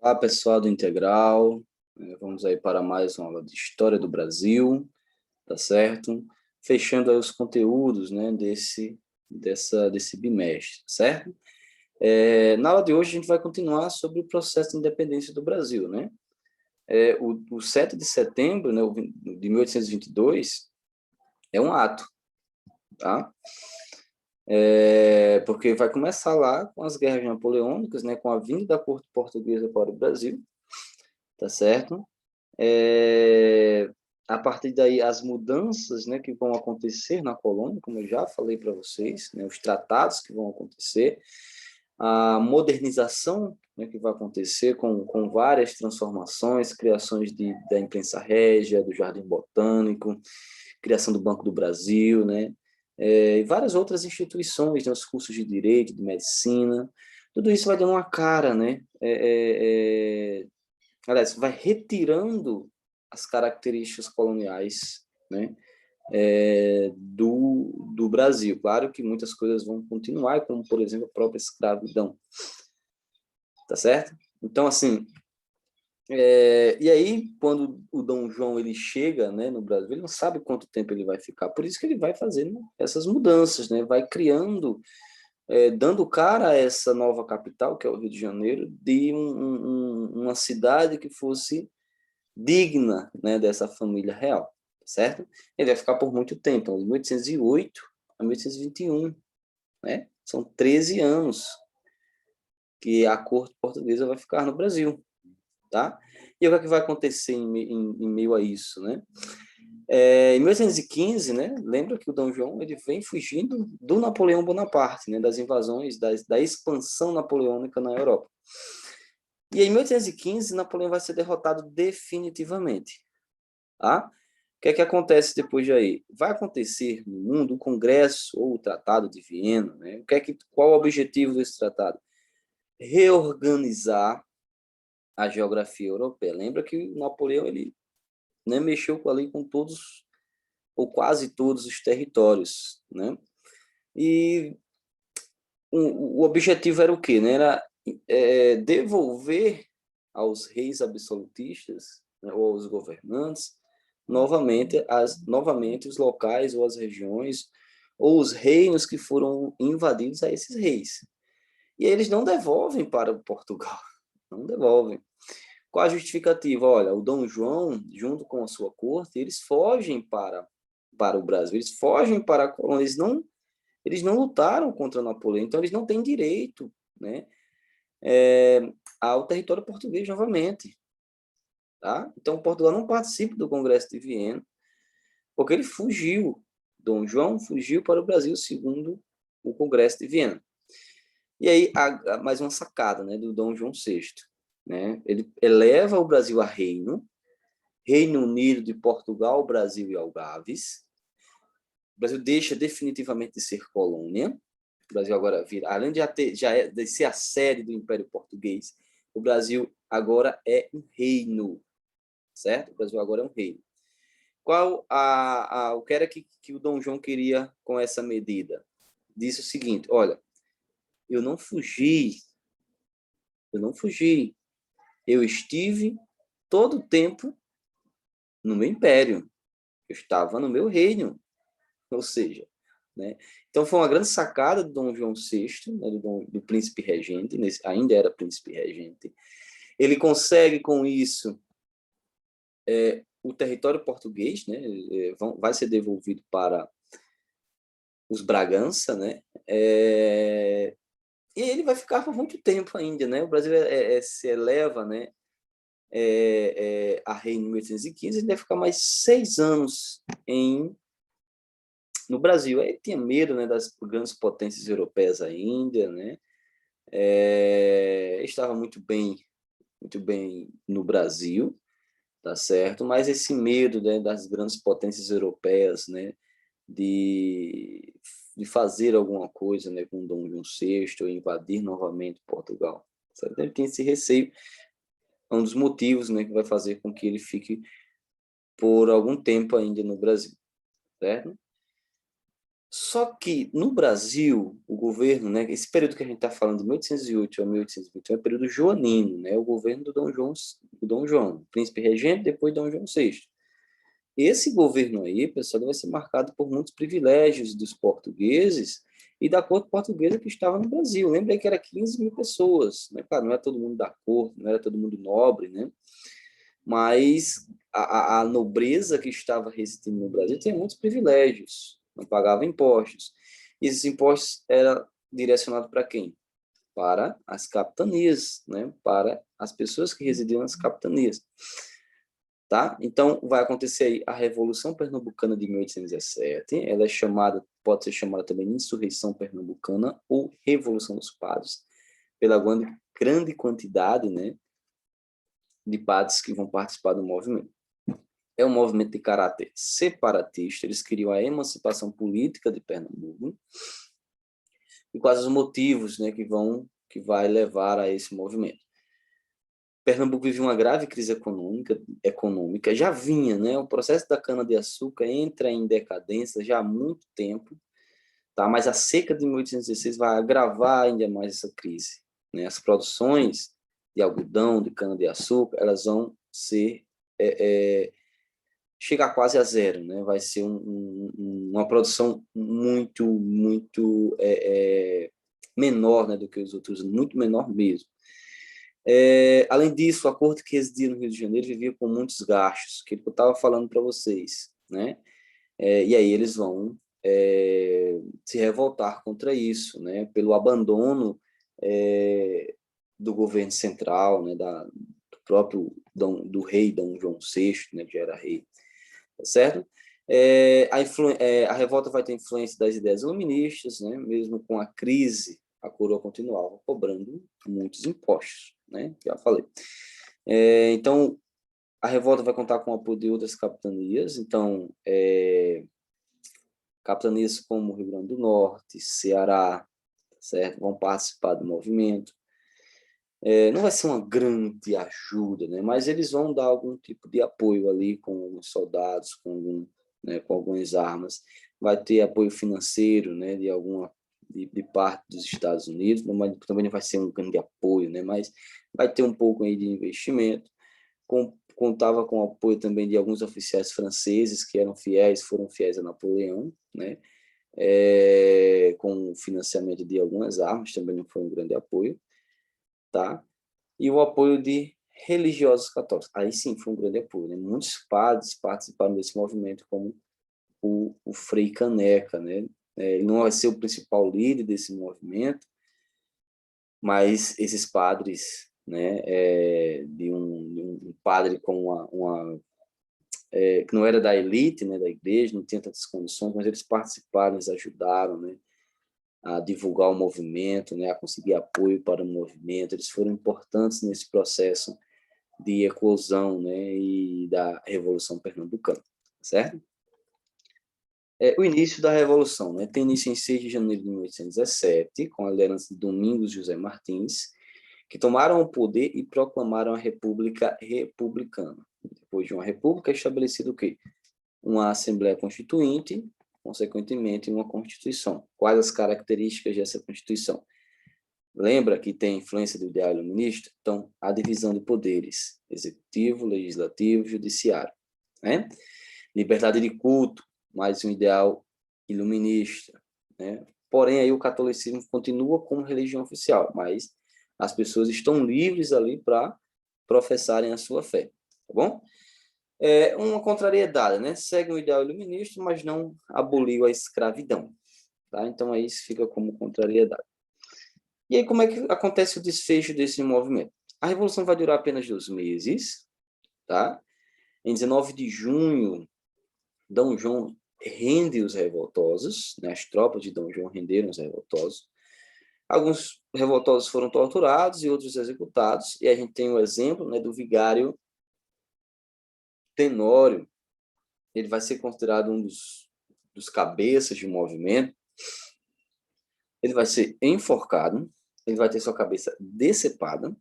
Olá, pessoal do Integral. Vamos aí para mais uma aula de História do Brasil, tá certo? Fechando aí os conteúdos, né, desse bimestre, certo? Na aula de hoje a gente vai continuar sobre o processo de independência do Brasil, né? O 7 de setembro, né, de 1822, é um ato, tá? Porque vai começar lá com as guerras napoleônicas, né, com a vinda da corte portuguesa para o Brasil, tá certo? A partir daí, as mudanças, né, que vão acontecer na colônia, como eu já falei para vocês, né, os tratados que vão acontecer, a modernização, né, que vai acontecer com várias transformações, criações da imprensa régia, do Jardim Botânico, criação do Banco do Brasil, né, e várias outras instituições, né, os cursos de direito, de medicina, tudo isso vai dando uma cara, né, aliás, vai retirando as características coloniais, né, do Brasil. Claro que muitas coisas vão continuar, como, por exemplo, a própria escravidão. Tá certo? Então, assim, e aí, quando o Dom João ele chega, né, no Brasil, ele não sabe quanto tempo ele vai ficar, por isso que ele vai fazendo essas mudanças, né, vai criando, dando cara a essa nova capital, que é o Rio de Janeiro, de uma cidade que fosse digna, né, dessa família real, certo? Ele vai ficar por muito tempo, de 1808 a 1821, né? São 13 anos que a corte portuguesa vai ficar no Brasil, tá? E o que é que vai acontecer em meio a isso, né? Em 1815, né, lembra que o Dom João ele vem fugindo do Napoleão Bonaparte, né, das invasões, da expansão napoleônica na Europa. E em 1815, Napoleão vai ser derrotado definitivamente. Tá? O que é que acontece depois de aí? Vai acontecer no mundo o Congresso ou o Tratado de Viena, né? Qual o objetivo desse tratado? Reorganizar a geografia europeia. Lembra que Napoleão ele, né, mexeu ali com todos ou quase todos os territórios, né? E o objetivo era o quê? Né? Era devolver aos reis absolutistas, né, ou aos governantes novamente os locais ou as regiões ou os reinos que foram invadidos a esses reis. E eles não devolvem para Portugal, não devolvem. Qual a justificativa? Olha, o Dom João, junto com a sua corte, eles fogem para o Brasil, eles fogem para a colônia, eles não lutaram contra Napoleão, então eles não têm direito, né, ao território português novamente. Tá? Então, Portugal não participa do Congresso de Viena, porque ele fugiu. Dom João fugiu para o Brasil, segundo o Congresso de Viena. E aí, mais uma sacada, né, do Dom João VI. Né? Ele eleva o Brasil a reino, Reino Unido de Portugal, Brasil e Algarves. O Brasil deixa definitivamente de ser colônia. O Brasil agora vira, além de ser a sede do Império Português, o Brasil agora é um reino, certo? O Brasil agora é um reino. O que era que o Dom João queria com essa medida? Disse o seguinte: olha, eu não fugi, eu estive todo o tempo no meu império, eu estava no meu reino, ou seja, né? Então foi uma grande sacada do Dom João VI, né, do príncipe regente, ainda era príncipe regente. Ele consegue com isso o território português, né, vai ser devolvido para os Bragança, né, e ele vai ficar por muito tempo ainda, né, o Brasil se eleva, né, a rei em 1815, ele vai ficar mais 6 anos no Brasil. Aí tinha medo, né, das grandes potências europeias ainda, né, estava muito bem no Brasil, tá certo? Mas esse medo, né, das grandes potências europeias, né, de fazer alguma coisa, né, com Dom João VI, ou invadir novamente Portugal. Certo? Ele tem esse receio, é um dos motivos, né, que vai fazer com que ele fique por algum tempo ainda no Brasil, certo? Só que, no Brasil, o governo, né, esse período que a gente está falando, de 1808 a 1821, é o período joanino, né, o governo do Dom João, príncipe regente, depois Dom João VI. Esse governo aí, pessoal, vai ser marcado por muitos privilégios dos portugueses e da corte portuguesa que estava no Brasil. Lembrei que era 15 mil pessoas, né? Claro, não era todo mundo da corte, não era todo mundo nobre, né? Mas a nobreza que estava residindo no Brasil tinha muitos privilégios, não pagava impostos. E esses impostos eram direcionados para quem? Para as capitanias, né? Para as pessoas que residiam nas capitanias. Tá? Então, vai acontecer aí a Revolução Pernambucana de 1817, ela é chamada, pode ser chamada também Insurreição Pernambucana ou Revolução dos Padres, pela grande quantidade, né, de padres que vão participar do movimento. É um movimento de caráter separatista, eles queriam a emancipação política de Pernambuco, e quais os motivos, né, que vai levar a esse movimento. Pernambuco vive uma grave crise econômica, já vinha, né? O processo da cana-de-açúcar entra em decadência já há muito tempo, tá? Mas a seca de 1816 vai agravar ainda mais essa crise, né? As produções de algodão, de cana-de-açúcar, elas vão ser chegar quase a zero, né? Vai ser uma produção muito menor, né, do que os outros, muito menor mesmo. Além disso, a corte que residia no Rio de Janeiro vivia com muitos gastos, que eu estava falando para vocês, né? E aí eles vão se revoltar contra isso, né? Pelo abandono do governo central, né? Do próprio do rei Dom João VI, né? Que já era rei, tá certo? A revolta vai ter influência das ideias iluministas, né? Mesmo com a crise, a coroa continuava cobrando muitos impostos, né? Já falei. Então, a revolta vai contar com o apoio de outras capitanias, então, capitanias como Rio Grande do Norte, Ceará, certo? Vão participar do movimento. Não vai ser uma grande ajuda, né? Mas eles vão dar algum tipo de apoio ali com alguns soldados, com algumas armas. Vai ter apoio financeiro, né? De parte dos Estados Unidos, mas também não vai ser um grande apoio, né? Mas vai ter um pouco aí de investimento. Contava com o apoio também de alguns oficiais franceses que foram fiéis a Napoleão, né? Com o financiamento de algumas armas, também não foi um grande apoio, tá? E o apoio de religiosos católicos. Aí sim foi um grande apoio, né? Muitos padres participaram desse movimento, como o Frei Caneca, né? Ele não vai ser o principal líder desse movimento, mas esses padres, né, de um padre com que não era da elite, né, da igreja, não tinha tantas condições, mas eles participaram, eles ajudaram, né, a divulgar o movimento, né, a conseguir apoio para o movimento. Eles foram importantes nesse processo de eclosão, né, e da Revolução Pernambucana, certo? O início da Revolução, né, tem início em 6 de janeiro de 1817, com a liderança de Domingos José Martins, que tomaram o poder e proclamaram a República Republicana. Depois de uma república, é estabelecido o quê? Uma Assembleia Constituinte, consequentemente, uma Constituição. Quais as características dessa Constituição? Lembra que tem influência do ideal iluminista? Então, a divisão de poderes, executivo, legislativo, judiciário, né? Liberdade de culto, mais um ideal iluminista, né? Porém, aí o catolicismo continua como religião oficial, mas as pessoas estão livres ali para professarem a sua fé, tá bom? Uma contrariedade, né? Segue o ideal iluminista, mas não aboliu a escravidão, tá? Então, aí isso fica como contrariedade. E aí, como é que acontece o desfecho desse movimento? A revolução vai durar apenas 2 meses, tá? Em 19 de junho, Dom João rende os revoltosos, né? As tropas de Dom João renderam os revoltosos. Alguns revoltosos foram torturados e outros executados, e a gente tem o exemplo, né, do vigário Tenório. Ele vai ser considerado um dos cabeças do movimento. Ele vai ser enforcado, ele vai ter sua cabeça decepada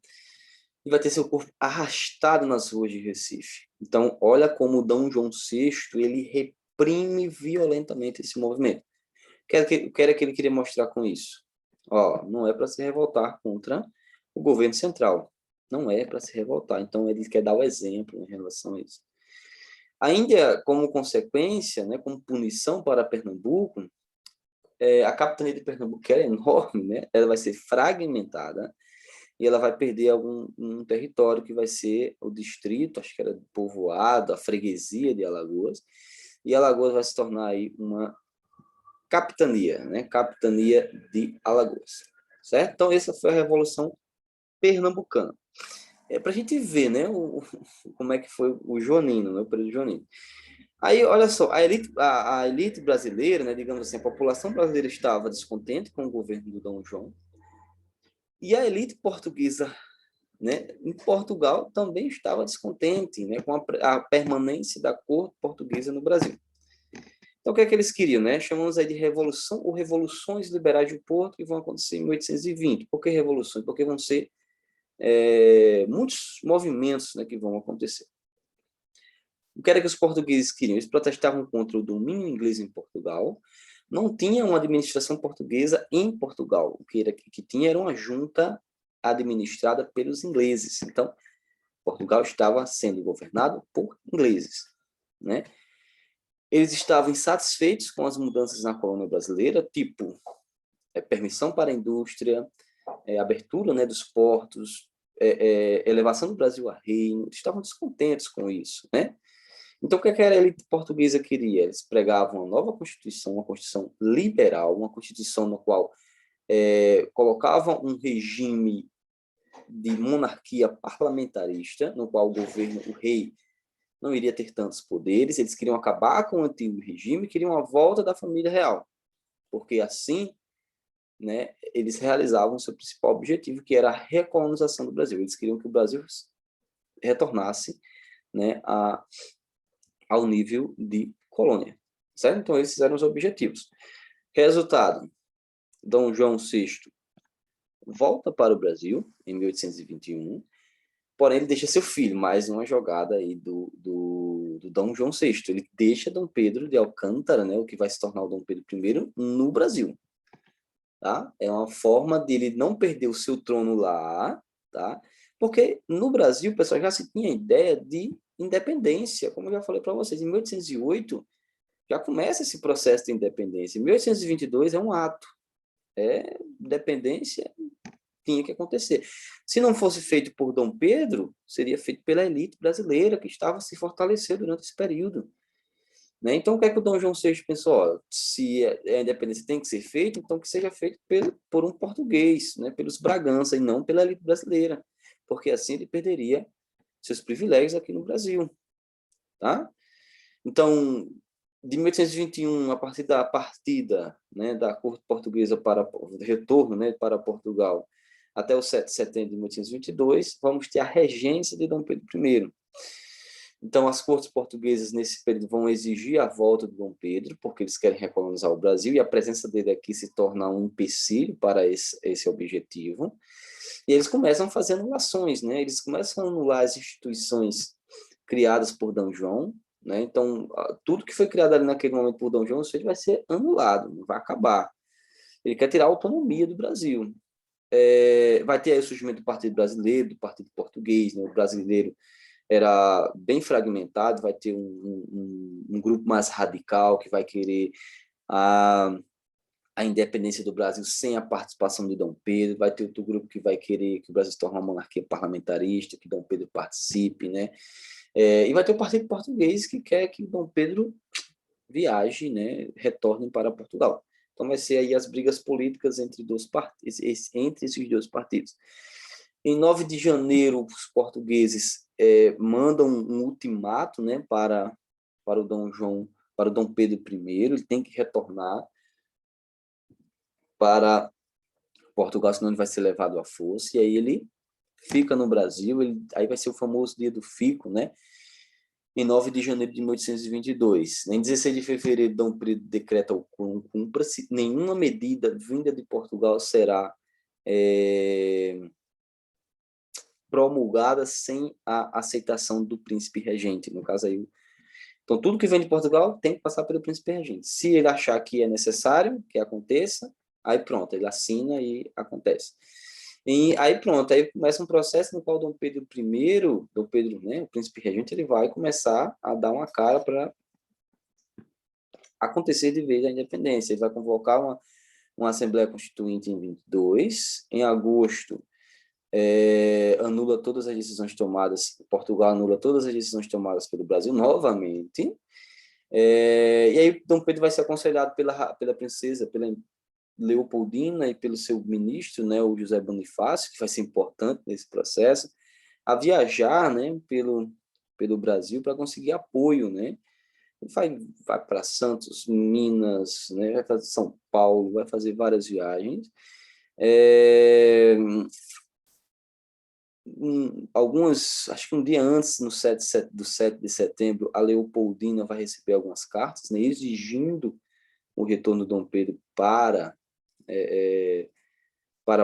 e vai ter seu corpo arrastado nas ruas de Recife. Então, olha como Dom João VI ele reprime violentamente esse movimento. O que era que ele queria mostrar com isso? Ó, não é para se revoltar contra o governo central. Não é para se revoltar. Então, ele quer dar o exemplo em relação a isso. Ainda como consequência, né, como punição para Pernambuco, a capitania de Pernambuco, que é enorme, né, ela vai ser fragmentada e ela vai perder um território que vai ser o distrito, acho que era povoado, a freguesia de Alagoas, e Alagoas vai se tornar aí uma capitania, né, capitania de Alagoas, certo? Então, essa foi a Revolução Pernambucana. Para a gente ver, né, como é que foi o Joanino, né, o período joanino. Aí, olha só, a elite brasileira, né, digamos assim, a população brasileira estava descontente com o governo do Dom João, e a elite portuguesa, né, em Portugal também estava descontente, né, com a permanência da corte portuguesa no Brasil. Então, o que é que eles queriam, né? Chamamos aí de revolução ou revoluções liberais de Porto, que vão acontecer em 1820. Por que revoluções? Porque vão ser muitos movimentos, né, que vão acontecer. O que era que os portugueses queriam? Eles protestavam contra o domínio inglês em Portugal. Não tinha uma administração portuguesa em Portugal. O que tinha era uma junta administrada pelos ingleses. Então, Portugal estava sendo governado por ingleses, né? Eles estavam insatisfeitos com as mudanças na colônia brasileira, tipo permissão para a indústria, abertura, né, dos portos, elevação do Brasil a reino. Eles estavam descontentes com isso, né? Então, o que a elite portuguesa queria? Eles pregavam uma nova Constituição, uma Constituição liberal, uma Constituição na qual colocava um regime de monarquia parlamentarista, no qual o governo, o rei, não iria ter tantos poderes. Eles queriam acabar com o antigo regime, queriam a volta da família real, porque assim, né, eles realizavam o seu principal objetivo, que era a recolonização do Brasil. Eles queriam que o Brasil retornasse, né, ao nível de colônia, certo? Então, esses eram os objetivos. Resultado, Dom João VI volta para o Brasil em 1821, porém ele deixa seu filho, mais uma jogada aí do Dom João VI. Ele deixa Dom Pedro de Alcântara, né, o que vai se tornar o Dom Pedro I, no Brasil. Tá? É uma forma de ele não perder o seu trono lá, tá? Porque no Brasil o pessoal já se tinha ideia de independência, como eu já falei para vocês, em 1808 já começa esse processo de independência. Em 1822 é um ato, independência tinha que acontecer. Se não fosse feito por Dom Pedro, seria feito pela elite brasileira que estava se fortalecendo durante esse período. Né? Então, o que é que o Dom João VI pensou? Ó, se a independência tem que ser feita, então que seja feito por um português, né? Pelos Bragança, e não pela elite brasileira, porque assim ele perderia seus privilégios aqui no Brasil. Tá? Então, de 1821, a partir da partida, né, da corte portuguesa para o retorno, né, para Portugal, até o 7 de setembro de 1822, vamos ter a regência de Dom Pedro I. Então, as cortes portuguesas, nesse período, vão exigir a volta de Dom Pedro, porque eles querem recolonizar o Brasil, e a presença dele aqui se torna um empecilho para esse objetivo. E eles começam a fazer anulações, né? Eles começam a anular as instituições criadas por Dom João, né? Então, tudo que foi criado ali naquele momento por Dom João vai ser anulado, vai acabar. Ele quer tirar a autonomia do Brasil. Vai ter aí o surgimento do Partido Brasileiro, do Partido Português, né? O brasileiro era bem fragmentado, vai ter um grupo mais radical que vai querer a independência do Brasil sem a participação de Dom Pedro, vai ter outro grupo que vai querer que o Brasil se torne uma monarquia parlamentarista, que Dom Pedro participe, né? E vai ter o Partido Português que quer que Dom Pedro viaje, né, retorne para Portugal. Então vai ser aí as brigas políticas entre esses dois partidos. Em 9 de janeiro, os portugueses mandam um ultimato, né, para o Dom Pedro I. Ele tem que retornar para Portugal, senão ele vai ser levado à força. E aí ele fica no Brasil. Aí vai ser o famoso dia do fico, né? Em 9 de janeiro de 1822. Em 16 de fevereiro, Dom Pedro decreta o cumpra-se. Nenhuma medida vinda de Portugal será promulgada sem a aceitação do príncipe regente, no caso aí Então, tudo que vem de Portugal tem que passar pelo príncipe regente. Se ele achar que é necessário que aconteça, aí pronto, ele assina e acontece. E aí pronto, aí começa um processo no qual Dom Pedro I, Dom Pedro, né, o príncipe regente, ele vai começar a dar uma cara para acontecer de vez a independência. Ele vai convocar uma Assembleia Constituinte em 22, em agosto anula todas as decisões tomadas, Portugal anula todas as decisões tomadas pelo Brasil novamente, e aí Dom Pedro vai ser aconselhado pela princesa, pela Leopoldina e pelo seu ministro, né, o José Bonifácio, que vai ser importante nesse processo, a viajar, né, pelo Brasil para conseguir apoio, né? Vai para Santos, Minas, né, vai fazer São Paulo, vai fazer várias viagens. Acho que um dia antes, no 7 de setembro, a Leopoldina vai receber algumas cartas, né, exigindo o retorno de Dom Pedro para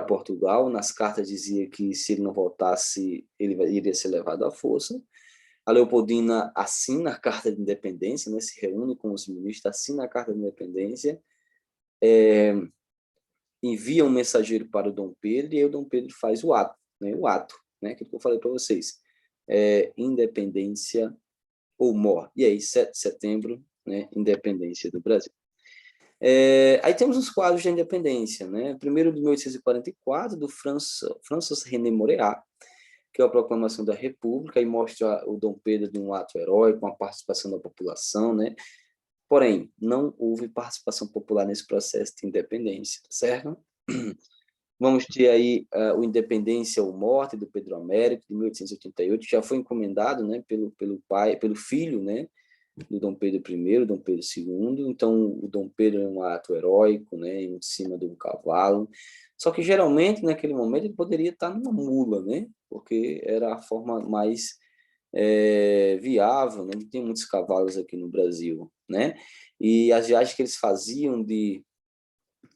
Portugal. Nas cartas dizia que se ele não voltasse, ele iria ser levado à força. A Leopoldina assina a carta de independência, né, se reúne com os ministros, assina a carta de independência, envia um mensageiro para o Dom Pedro, e aí o Dom Pedro faz o ato, né, que eu falei para vocês, independência ou morte. E aí, 7 de setembro, né, independência do Brasil. Aí temos os quadros de independência, né? Primeiro de 1844, do François René Moreat, que é a proclamação da República, e mostra o Dom Pedro de um ato heróico, com a participação da população, né? Porém, não houve participação popular nesse processo de independência, certo? Vamos ter aí o Independência ou Morte, do Pedro Américo, de 1888, que já foi encomendado, né, pelo filho, né, do Dom Pedro I, Dom Pedro II. Então, o Dom Pedro é um ato heróico, né, em cima de um cavalo. Só que, geralmente, naquele momento, ele poderia estar numa mula, né, porque era a forma mais viável, né? Não tem muitos cavalos aqui no Brasil, né? E as viagens que eles faziam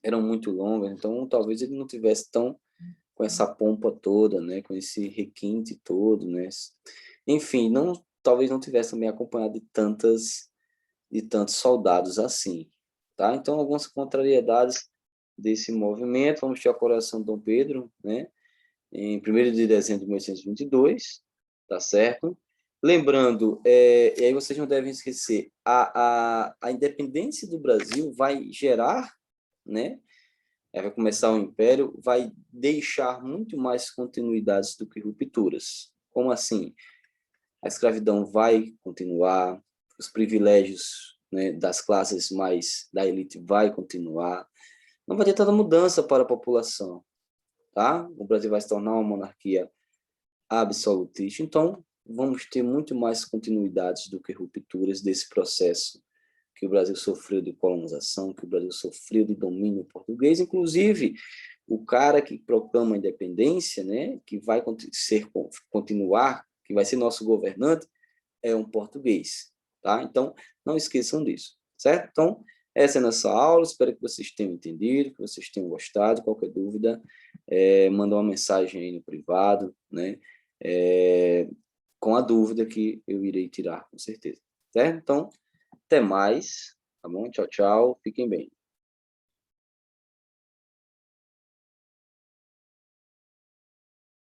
eram muito longas, então talvez ele não tivesse tão com essa pompa toda, né? Com esse requinte todo, né? Enfim, talvez não tivesse também acompanhado de tantos soldados assim, tá? Então, algumas contrariedades desse movimento. Vamos ter a coroação de Dom Pedro, né? Em 1º de dezembro de 1822, tá certo? Lembrando, e aí vocês não devem esquecer, a independência do Brasil vai gerar, né? Vai começar o Império, vai deixar muito mais continuidades do que rupturas. Como assim? A escravidão vai continuar, os privilégios, né, das classes mais da elite vai continuar, não vai ter tanta mudança para a população, tá? O Brasil vai se tornar uma monarquia absolutista, então vamos ter muito mais continuidades do que rupturas desse processo que o Brasil sofreu de colonização, que o Brasil sofreu de domínio português. Inclusive, o cara que proclama a independência, né, que vai continuar, que vai ser nosso governante, é um português, tá? Então, não esqueçam disso, certo? Então, essa é a nossa aula, espero que vocês tenham entendido, que vocês tenham gostado. Qualquer dúvida, manda uma mensagem aí no privado, né? Com a dúvida que eu irei tirar, com certeza, certo? Então, até mais, tá bom? Tchau, tchau, fiquem bem.